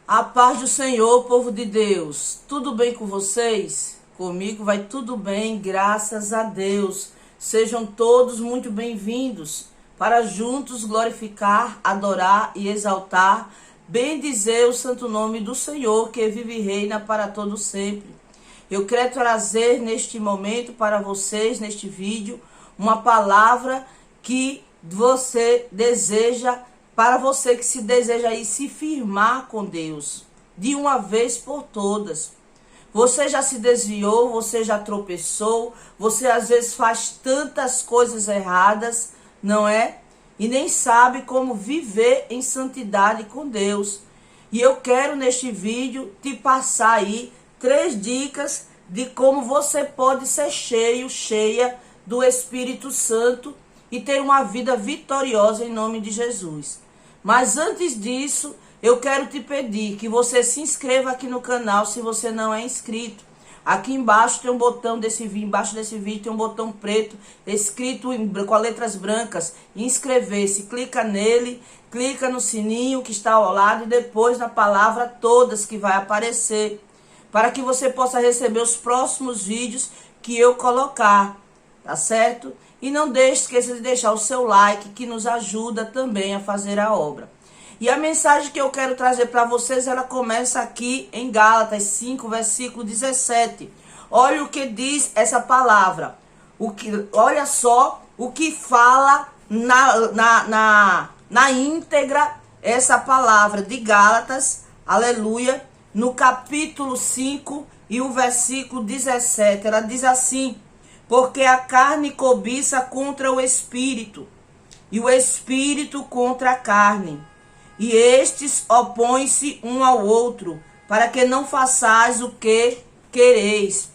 A paz do Senhor, povo de Deus. Tudo bem com vocês? Comigo vai tudo bem, graças a Deus. Sejam todos muito bem-vindos para juntos glorificar, adorar e exaltar, bendizer o santo nome do Senhor, que vive e reina para todo sempre. Eu quero trazer neste momento para vocês, neste vídeo, uma palavra que você deseja, para você que se deseja aí se firmar com Deus, de uma vez por todas. Você já se desviou, você já tropeçou, você às vezes faz tantas coisas erradas, não é? E nem sabe como viver em santidade com Deus. E eu quero neste vídeo te passar aí 3 dicas de como você pode ser cheio, cheia do Espírito Santo e ter uma vida vitoriosa em nome de Jesus. Mas antes disso, eu quero te pedir que você se inscreva aqui no canal se você não é inscrito. Aqui embaixo tem um botão embaixo desse vídeo tem um botão preto escrito com letras brancas, inscrever-se. Clica nele, clica no sininho que está ao lado e depois na palavra todas que vai aparecer, para que você possa receber os próximos vídeos que eu colocar, tá certo? E não esqueça de deixar o seu like, que nos ajuda também a fazer a obra. E a mensagem que eu quero trazer para vocês, ela começa aqui em Gálatas 5, versículo 17. Olha o que diz essa palavra. Olha só o que fala na íntegra essa palavra de Gálatas, aleluia, no capítulo 5 e o versículo 17. Ela diz assim: porque a carne cobiça contra o espírito, e o espírito contra a carne. E estes opõem-se um ao outro, para que não façais o que quereis.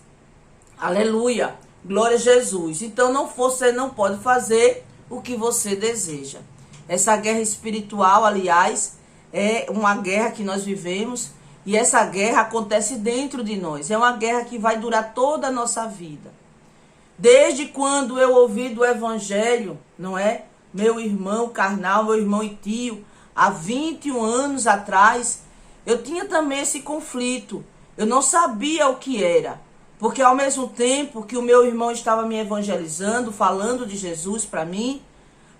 Aleluia, glória a Jesus. Então você não pode fazer o que você deseja. Essa guerra espiritual, aliás, é uma guerra que nós vivemos, e essa guerra acontece dentro de nós. É uma guerra que vai durar toda a nossa vida. Desde quando eu ouvi do evangelho, não é? Meu irmão carnal, meu irmão e tio, há 21 anos atrás, eu tinha também esse conflito. Eu não sabia o que era. Porque ao mesmo tempo que o meu irmão estava me evangelizando, falando de Jesus para mim,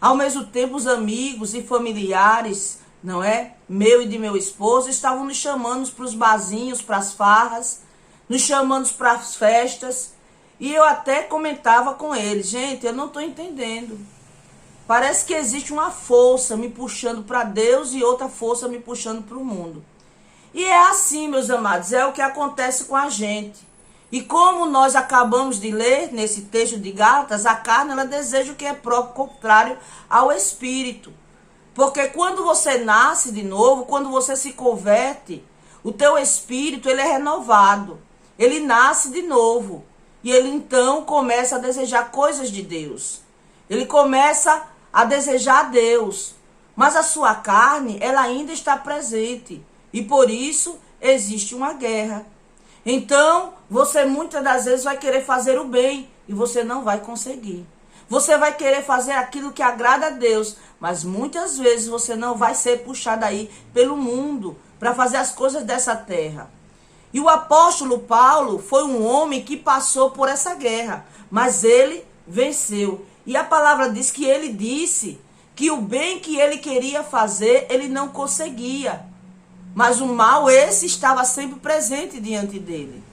ao mesmo tempo os amigos e familiares, não é? Meu e de meu esposo, estavam nos chamando para os barzinhos, para as farras, nos chamando para as festas. E eu até comentava com eles: gente, eu não estou entendendo. Parece que existe uma força me puxando para Deus e outra força me puxando para o mundo. E é assim, meus amados, é o que acontece com a gente. E como nós acabamos de ler nesse texto de Gálatas, a carne ela deseja o que é próprio, contrário ao espírito. Porque quando você nasce de novo, quando você se converte, o teu espírito ele é renovado. Ele nasce de novo. E ele então começa a desejar coisas de Deus. Ele começa a desejar Deus. Mas a sua carne, ela ainda está presente. E por isso existe uma guerra. Então, você muitas das vezes vai querer fazer o bem e você não vai conseguir. Você vai querer fazer aquilo que agrada a Deus, mas muitas vezes você não vai ser puxado aí pelo mundo para fazer as coisas dessa terra. E o apóstolo Paulo foi um homem que passou por essa guerra, mas ele venceu. E a palavra diz que ele disse que o bem que ele queria fazer, ele não conseguia. Mas o mal, esse estava sempre presente diante dele.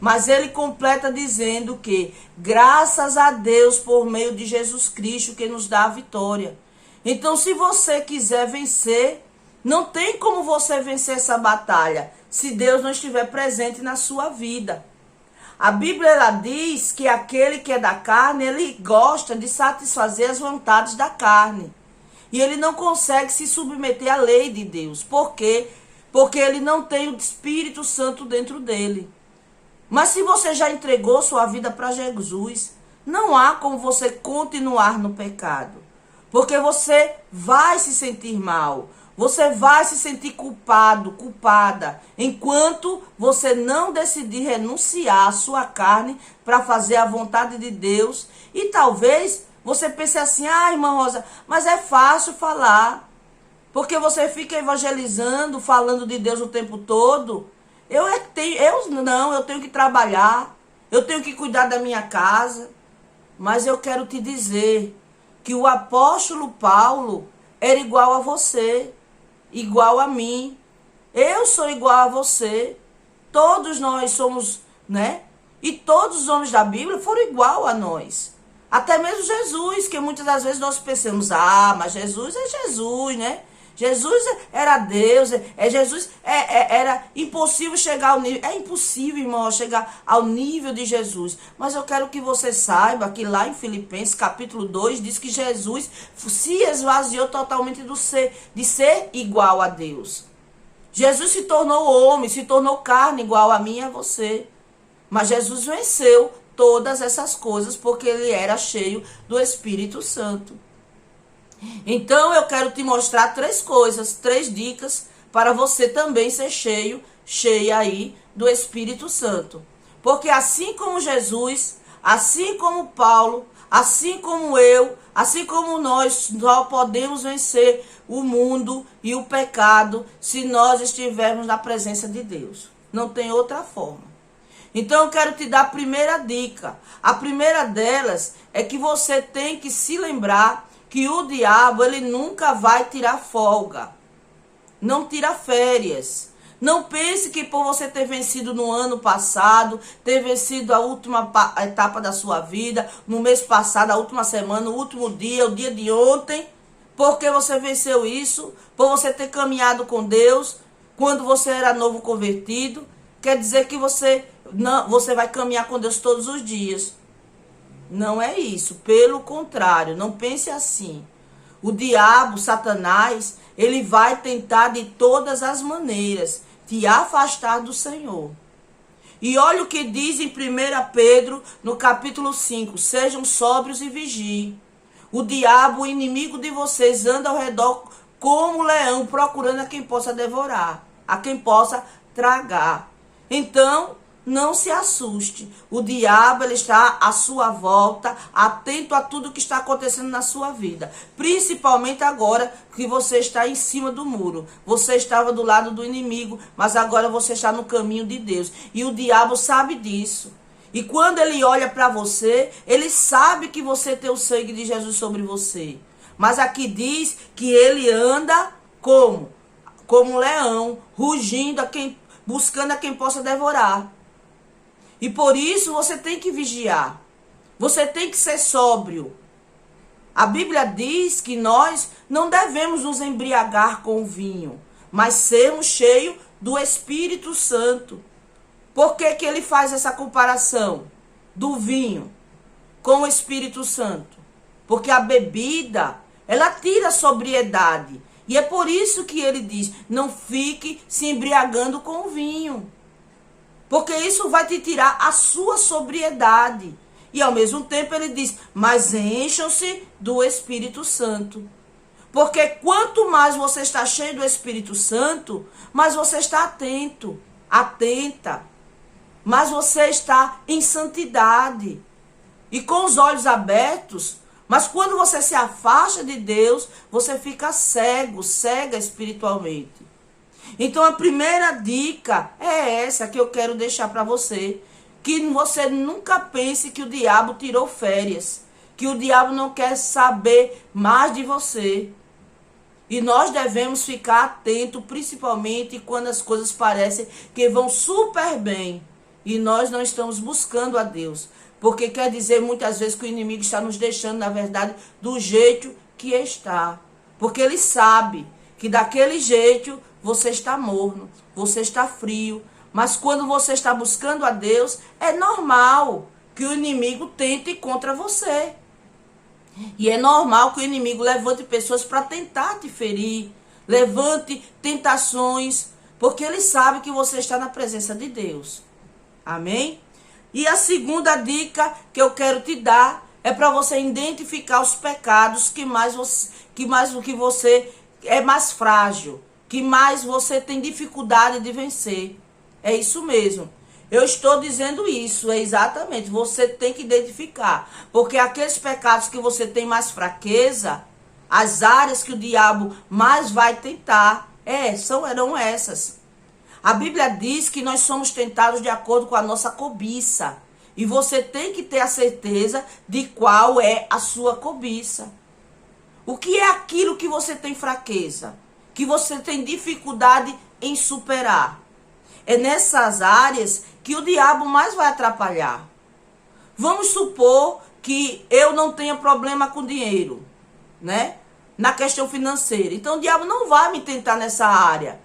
Mas ele completa dizendo que, graças a Deus, por meio de Jesus Cristo, que nos dá a vitória. Então, se você quiser vencer, não tem como você vencer essa batalha se Deus não estiver presente na sua vida. A Bíblia ela diz que aquele que é da carne, ele gosta de satisfazer as vontades da carne. E ele não consegue se submeter à lei de Deus. Por quê? Porque ele não tem o Espírito Santo dentro dele. Mas se você já entregou sua vida para Jesus, não há como você continuar no pecado. Porque você vai se sentir mal. Você vai se sentir culpado, culpada, enquanto você não decidir renunciar à sua carne para fazer a vontade de Deus. E talvez você pense assim: ah, irmã Rosa, mas é fácil falar. porque você fica evangelizando, falando de Deus o tempo todo. Eu tenho que trabalhar, eu tenho que cuidar da minha casa. Mas eu quero te dizer que o apóstolo Paulo era igual a você, igual a mim. Eu sou igual a você. Todos nós somos, né? E todos os homens da Bíblia foram igual a nós. Até mesmo Jesus, que muitas das vezes nós pensamos, mas Jesus é Jesus, né? Jesus era Deus, era impossível chegar ao nível, é impossível, irmão, chegar ao nível de Jesus. Mas eu quero que você saiba que lá em Filipenses capítulo 2 diz que Jesus se esvaziou totalmente de ser igual a Deus. Jesus se tornou homem, se tornou carne igual a mim e a você. Mas Jesus venceu todas essas coisas porque ele era cheio do Espírito Santo. Então eu quero te mostrar 3 coisas, 3 dicas para você também ser cheia aí do Espírito Santo. Porque assim como Jesus, assim como Paulo, assim como eu, assim como nós podemos vencer o mundo e o pecado se nós estivermos na presença de Deus. Não tem outra forma. Então eu quero te dar a primeira dica. A primeira delas é que você tem que se lembrar que o diabo, ele nunca vai tirar folga. Não tira férias. Não pense que por você ter vencido no ano passado, ter vencido a última etapa da sua vida, no mês passado, a última semana, o último dia, o dia de ontem, porque você venceu isso, por você ter caminhado com Deus, quando você era novo convertido, quer dizer que você vai caminhar com Deus todos os dias. Não é isso, pelo contrário, não pense assim. O diabo, Satanás, ele vai tentar de todas as maneiras te afastar do Senhor. E olha o que diz em 1 Pedro, no capítulo 5, sejam sóbrios e vigiem. O diabo, o inimigo de vocês, anda ao redor como leão, procurando a quem possa devorar, a quem possa tragar. Então, não se assuste. O diabo, ele está à sua volta, atento a tudo que está acontecendo na sua vida. Principalmente agora que você está em cima do muro. Você estava do lado do inimigo, mas agora você está no caminho de Deus. E o diabo sabe disso. E quando ele olha para você, ele sabe que você tem o sangue de Jesus sobre você. Mas aqui diz que ele anda como? Como um leão, rugindo, buscando a quem possa devorar. E por isso você tem que vigiar. Você tem que ser sóbrio. A Bíblia diz que nós não devemos nos embriagar com o vinho, mas sermos cheios do Espírito Santo. Por que que ele faz essa comparação do vinho com o Espírito Santo? Porque a bebida, ela tira a sobriedade. E é por isso que ele diz, não fique se embriagando com o vinho. Porque isso vai te tirar a sua sobriedade. E ao mesmo tempo ele diz, mas encham-se do Espírito Santo. Porque quanto mais você está cheio do Espírito Santo, mais você está atento, atenta. Mais você está em santidade. E com os olhos abertos. Mas quando você se afasta de Deus, você fica cego, cega espiritualmente. Então a primeira dica é essa que eu quero deixar para você. Que você nunca pense que o diabo tirou férias. Que o diabo não quer saber mais de você. E nós devemos ficar atentos, principalmente quando as coisas parecem que vão super bem. E nós não estamos buscando a Deus. Porque quer dizer muitas vezes que o inimigo está nos deixando, na verdade, do jeito que está. Porque ele sabe que daquele jeito você está morno, você está frio. Mas quando você está buscando a Deus, é normal que o inimigo tente contra você. E é normal que o inimigo levante pessoas para tentar te ferir, levante tentações, porque ele sabe que você está na presença de Deus. Amém? E a segunda dica que eu quero te dar é para você identificar os pecados que você é mais frágil, que mais você tem dificuldade de vencer. É isso mesmo. Eu estou dizendo isso, é exatamente. Você tem que identificar. Porque aqueles pecados que você tem mais fraqueza, As áreas que o diabo mais vai tentar serão essas. A Bíblia diz que nós somos tentados de acordo com a nossa cobiça. E você tem que ter a certeza de qual é a sua cobiça. O que é aquilo que você tem fraqueza? Que você tem dificuldade em superar? É nessas áreas que o diabo mais vai atrapalhar. Vamos supor que eu não tenha problema com dinheiro, né? Na questão financeira. Então o diabo não vai me tentar nessa área.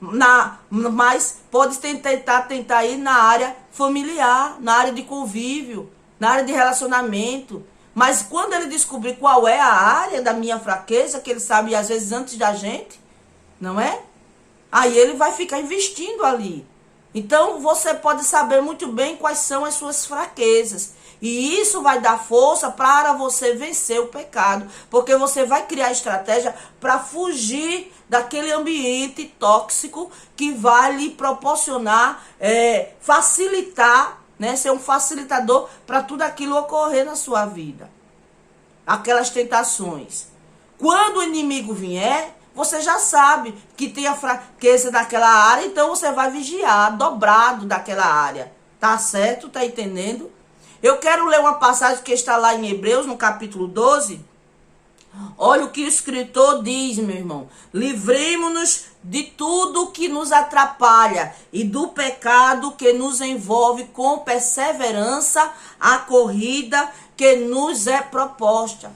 Mas pode tentar ir na área familiar, na área de convívio, na área de relacionamento. Mas quando ele descobrir qual é a área da minha fraqueza, que ele sabe às vezes antes da gente, não é? Aí ele vai ficar investindo ali. Então você pode saber muito bem quais são as suas fraquezas. E isso vai dar força para você vencer o pecado. Porque você vai criar estratégia para fugir daquele ambiente tóxico que vai lhe proporcionar, facilitar, né, ser um facilitador para tudo aquilo ocorrer na sua vida. Aquelas tentações. Quando o inimigo vier, você já sabe que tem a fraqueza daquela área, então você vai vigiar, dobrado daquela área. Tá certo? Tá entendendo? Eu quero ler uma passagem que está lá em Hebreus, no capítulo 12. Olha o que o escritor diz, meu irmão. Livremos-nos de tudo que nos atrapalha e do pecado que nos envolve com perseverança a corrida que nos é proposta.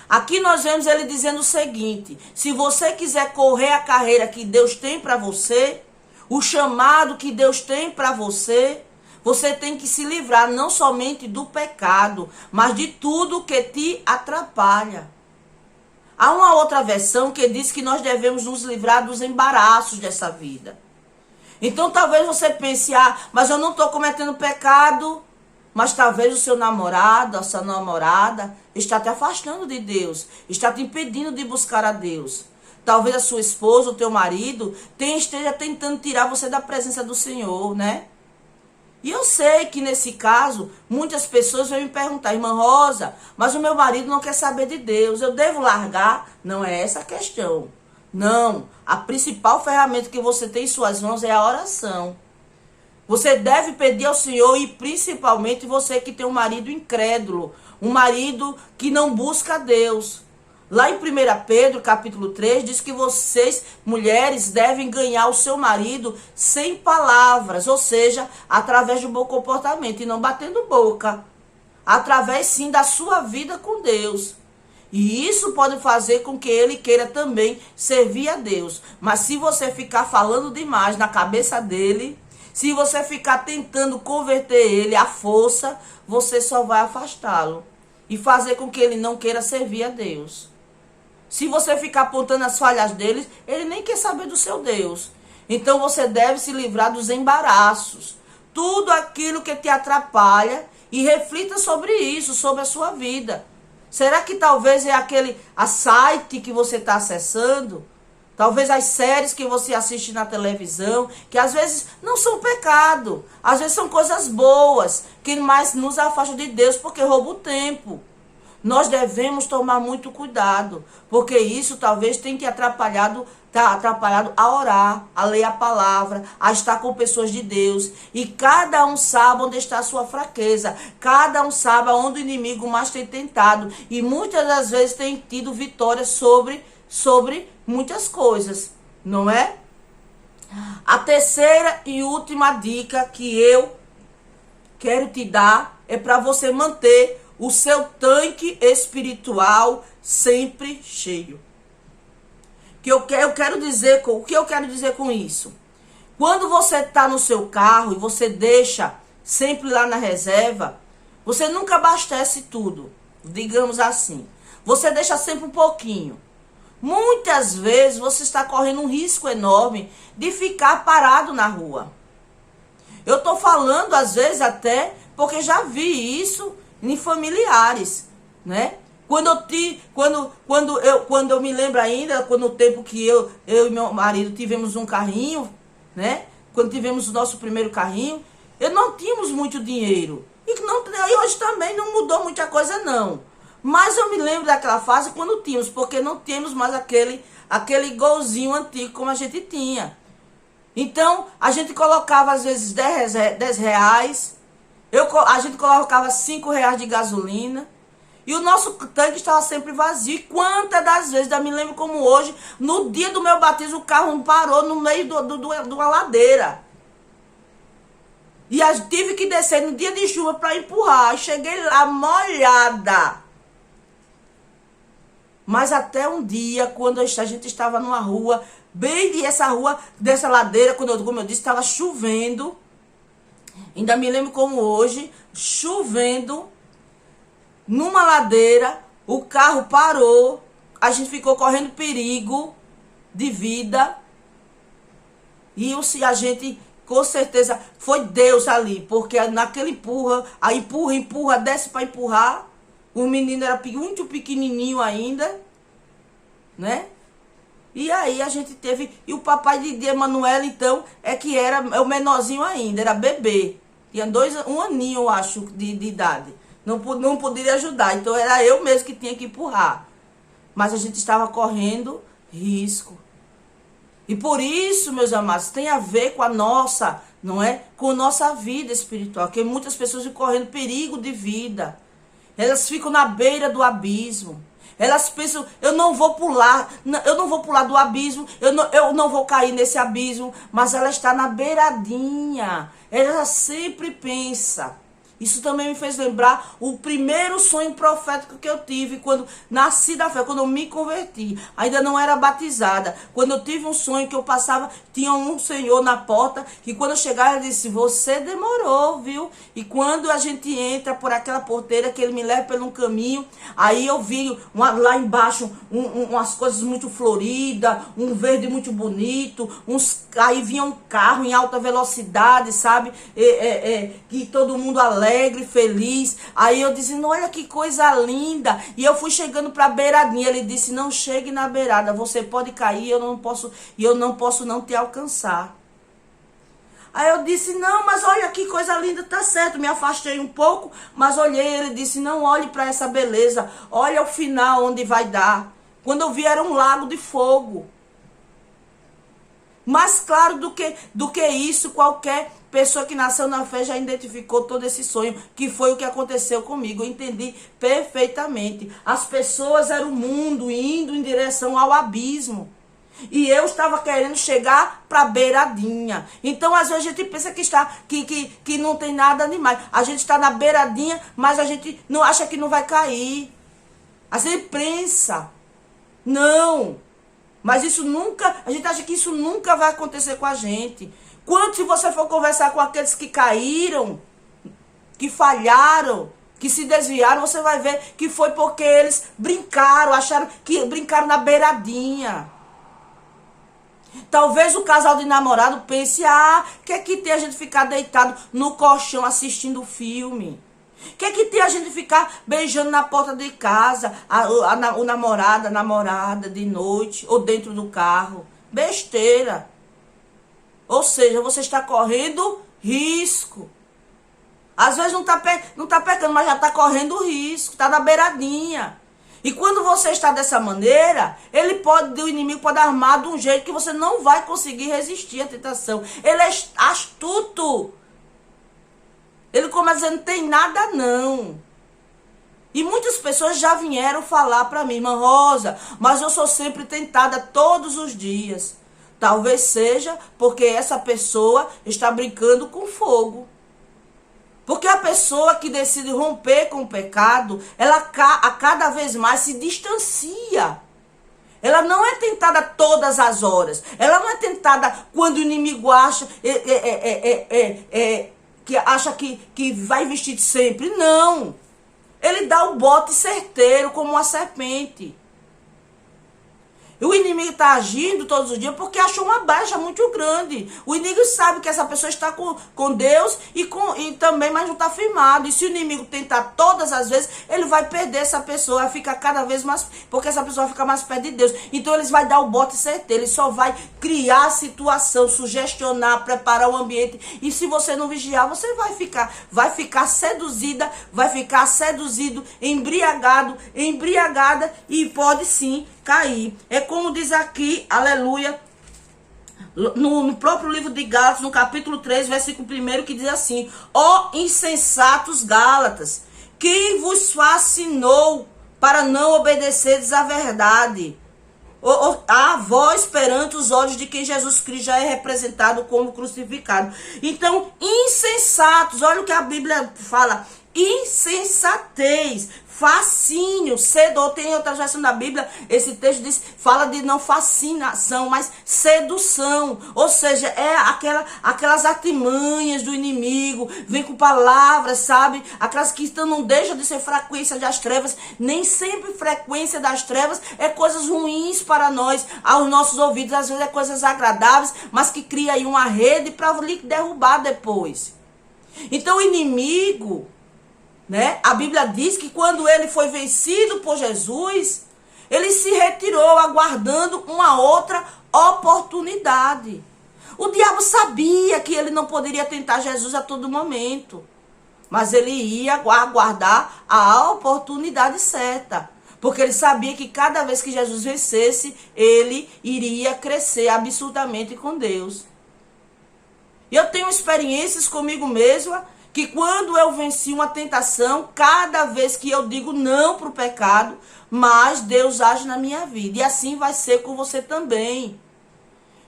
Aqui nós vemos ele dizendo o seguinte: se você quiser correr a carreira que Deus tem para você, o chamado que Deus tem para você, você tem que se livrar não somente do pecado, mas de tudo que te atrapalha. Há uma outra versão que diz que nós devemos nos livrar dos embaraços dessa vida. Então talvez você pense, mas eu não estou cometendo pecado. Mas talvez o seu namorado, a sua namorada está te afastando de Deus, está te impedindo de buscar a Deus. Talvez a sua esposa, o teu marido, esteja tentando tirar você da presença do Senhor, né? E eu sei que nesse caso, muitas pessoas vão me perguntar: irmã Rosa, mas o meu marido não quer saber de Deus, eu devo largar? Não é essa a questão. Não, a principal ferramenta que você tem em suas mãos é a oração. Você deve pedir ao Senhor, e principalmente você que tem um marido incrédulo, um marido que não busca a Deus. Lá em 1 Pedro, capítulo 3, diz que vocês, mulheres, devem ganhar o seu marido sem palavras, ou seja, através do bom comportamento e não batendo boca. Através, sim, da sua vida com Deus. E isso pode fazer com que ele queira também servir a Deus. Mas se você ficar falando demais na cabeça dele, se você ficar tentando converter ele à força, você só vai afastá-lo e fazer com que ele não queira servir a Deus. Se você ficar apontando as falhas dele, ele nem quer saber do seu Deus. Então você deve se livrar dos embaraços, tudo aquilo que te atrapalha, e reflita sobre isso, sobre a sua vida. Será que talvez é a site que você está acessando? Talvez as séries que você assiste na televisão, que às vezes não são pecado, às vezes são coisas boas, que mais nos afastam de Deus porque roubam o tempo. Nós devemos tomar muito cuidado, porque isso talvez tenha atrapalhado a orar, a ler a palavra, a estar com pessoas de Deus. E cada um sabe onde está a sua fraqueza, cada um sabe onde o inimigo mais tem tentado. E muitas das vezes tem tido vitória sobre muitas coisas, não é? A terceira e última dica que eu quero te dar é para você manter o seu tanque espiritual sempre cheio. O que eu quero dizer com isso? Quando você está no seu carro e você deixa sempre lá na reserva, você nunca abastece tudo, digamos assim. Você deixa sempre um pouquinho. Muitas vezes você está correndo um risco enorme de ficar parado na rua. Eu estou falando, às vezes, até porque já vi isso em familiares, né? Quando eu me lembro ainda, no tempo que eu e meu marido tivemos um carrinho, né? Quando tivemos o nosso primeiro carrinho, não tínhamos muito dinheiro. E hoje também não mudou muita coisa, não. Mas eu me lembro daquela fase quando tínhamos, porque não temos mais aquele golzinho antigo como a gente tinha. Então, a gente colocava às vezes 10 reais, a gente colocava 5 reais de gasolina, e o nosso tanque estava sempre vazio. E quantas das vezes, eu me lembro como hoje, no dia do meu batismo, o carro parou no meio de uma ladeira. E eu tive que descer no dia de chuva para empurrar. E cheguei lá molhada. Mas até um dia, quando a gente estava numa rua, bem essa rua, dessa ladeira, como eu disse, estava chovendo. Ainda me lembro como hoje, chovendo, numa ladeira, o carro parou, a gente ficou correndo perigo de vida. E a gente, com certeza, foi Deus ali, porque naquele empurra, desce para empurrar. O menino era muito pequenininho ainda, né? E aí a gente teve... E o papai de Emanuela, então, é o menorzinho ainda, era bebê. Tinha 1 aninho, eu acho, de idade. Não poderia ajudar, então era eu mesmo que tinha que empurrar. Mas a gente estava correndo risco. E por isso, meus amados, tem a ver com a nossa, não é? Com a nossa vida espiritual. Porque muitas pessoas ficam correndo perigo de vida. Elas ficam na beira do abismo. Elas pensam, eu não vou pular do abismo, eu não vou cair nesse abismo, mas ela está na beiradinha. Ela sempre pensa. Isso também me fez lembrar o primeiro sonho profético que eu tive quando nasci da fé, quando eu me converti. Ainda não era batizada. Quando eu tive um sonho que eu passava, tinha um senhor na porta, que quando eu chegava ele disse, você demorou, viu? E quando a gente entra por aquela porteira, que ele me leva por um caminho, aí eu vi lá embaixo umas coisas muito floridas, um verde muito bonito, aí vinha um carro em alta velocidade, sabe? Que todo mundo alegre, feliz. Aí eu disse, olha que coisa linda. E eu fui chegando para a beiradinha. Ele disse, não chegue na beirada, você pode cair, eu não posso não te alcançar. Aí eu disse, não, mas olha que coisa linda, tá certo. Me afastei um pouco, mas olhei. Ele disse, não olhe para essa beleza, olha o final onde vai dar. Quando eu vi era um lago de fogo. Mais claro do que isso, qualquer pessoa que nasceu na fé já identificou todo esse sonho, que foi o que aconteceu comigo. Eu entendi perfeitamente. As pessoas eram o mundo indo em direção ao abismo. E eu estava querendo chegar para a beiradinha. Então, às vezes, a gente pensa que não tem nada demais. A gente está na beiradinha, mas a gente não acha que não vai cair. A gente pensa. Não. Mas isso nunca, a gente acha que isso nunca vai acontecer com a gente. Quando se você for conversar com aqueles que caíram, que falharam, que se desviaram, você vai ver que foi porque eles brincaram, acharam que brincaram na beiradinha. Talvez o casal de namorado pense, que tem a gente ficar deitado no colchão assistindo filme? Que tem a gente ficar beijando na porta de casa, o namorado, a namorada de noite, ou dentro do carro? Besteira. Ou seja, você está correndo risco. Às vezes não tá pecando, mas já está correndo risco, está na beiradinha. E quando você está dessa maneira, o inimigo pode armar de um jeito que você não vai conseguir resistir à tentação. Ele é astuto. Ele começa dizendo, não tem nada não. E muitas pessoas já vieram falar para mim, irmã Rosa, mas eu sou sempre tentada todos os dias. Talvez seja porque essa pessoa está brincando com fogo. Porque a pessoa que decide romper com o pecado, ela a cada vez mais se distancia. Ela não é tentada todas as horas. Ela não é tentada quando o inimigo acha... que acha que vai investir sempre. Não. Ele dá o bote certeiro como uma serpente. O inimigo está agindo todos os dias porque achou uma brecha muito grande. O inimigo sabe que essa pessoa está com Deus e também, mas não está firmado. E se o inimigo tentar todas as vezes, ele vai perder essa pessoa, vai ficar cada vez mais, porque essa pessoa vai ficar mais perto de Deus. Então ele vai dar o bote certeiro, ele só vai criar a situação, sugestionar, preparar o ambiente. E se você não vigiar, você vai ficar seduzida, vai ficar seduzido, embriagada e pode sim cair. É como diz aqui, aleluia, no próprio livro de Gálatas, no capítulo 3, versículo 1, que diz assim: ó insensatos Gálatas, quem vos fascinou para não obedeceres à verdade? A vós perante os olhos de quem Jesus Cristo já é representado como crucificado. Então, insensatos, olha o que a Bíblia fala: insensatez, fascínio, sedor. Tem outra versão da Bíblia, esse texto fala de não fascinação, mas sedução. Ou seja, é aquelas artimanhas do inimigo, vem com palavras, sabe? Aquelas que não deixam de ser frequência das trevas. Nem sempre frequência das trevas é coisas ruins para nós, aos nossos ouvidos. Às vezes é coisas agradáveis, mas que cria aí uma rede para lhe derrubar depois. Então o inimigo, né? A Bíblia diz que quando ele foi vencido por Jesus, ele se retirou aguardando uma outra oportunidade. O diabo sabia que ele não poderia tentar Jesus a todo momento, mas ele ia aguardar a oportunidade certa, porque ele sabia que cada vez que Jesus vencesse, ele iria crescer absurdamente com Deus. E eu tenho experiências comigo mesma, que quando eu venci uma tentação, cada vez que eu digo não para o pecado, mais Deus age na minha vida. E assim vai ser com você também.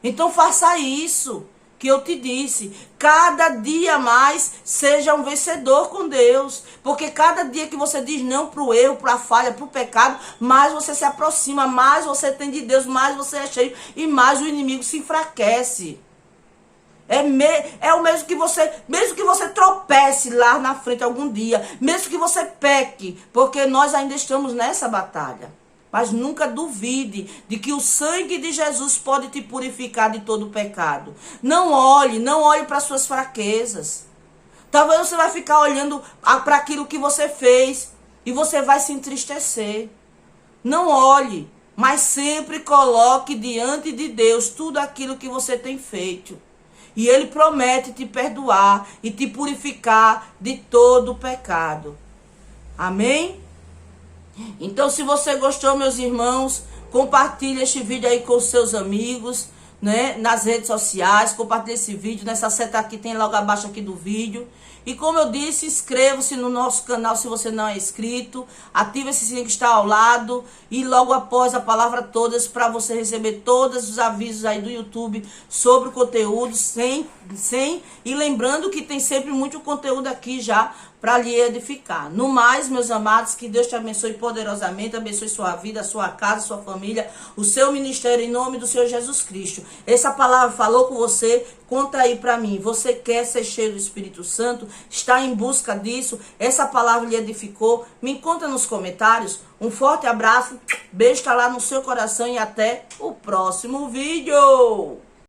Então faça isso que eu te disse. Cada dia mais seja um vencedor com Deus. Porque cada dia que você diz não para o erro, para a falha, para o pecado, mais você se aproxima, mais você tem de Deus, mais você é cheio e mais o inimigo se enfraquece. É o mesmo que você tropece lá na frente algum dia, mesmo que você peque, porque nós ainda estamos nessa batalha. Mas nunca duvide de que o sangue de Jesus pode te purificar de todo pecado. Não olhe para suas fraquezas. Talvez você vai ficar olhando para aquilo que você fez e você vai se entristecer. Não olhe, mas sempre coloque diante de Deus tudo aquilo que você tem feito. E ele promete te perdoar e te purificar de todo o pecado. Amém? Então, se você gostou, meus irmãos, compartilhe este vídeo aí com seus amigos, né? Nas redes sociais, compartilhe esse vídeo. Nessa seta aqui, tem logo abaixo aqui do vídeo. E como eu disse, inscreva-se no nosso canal se você não é inscrito. Ative esse sininho que está ao lado. E logo após a palavra todas, para você receber todos os avisos aí do YouTube sobre o conteúdo. E lembrando que tem sempre muito conteúdo aqui já para lhe edificar. No mais, meus amados, que Deus te abençoe poderosamente, abençoe sua vida, sua casa, sua família, o seu ministério, em nome do Senhor Jesus Cristo. Essa palavra falou com você, conta aí para mim. Você quer ser cheio do Espírito Santo? Está em busca disso? Essa palavra lhe edificou? Me conta nos comentários. Um forte abraço, beijo está lá no seu coração e até o próximo vídeo.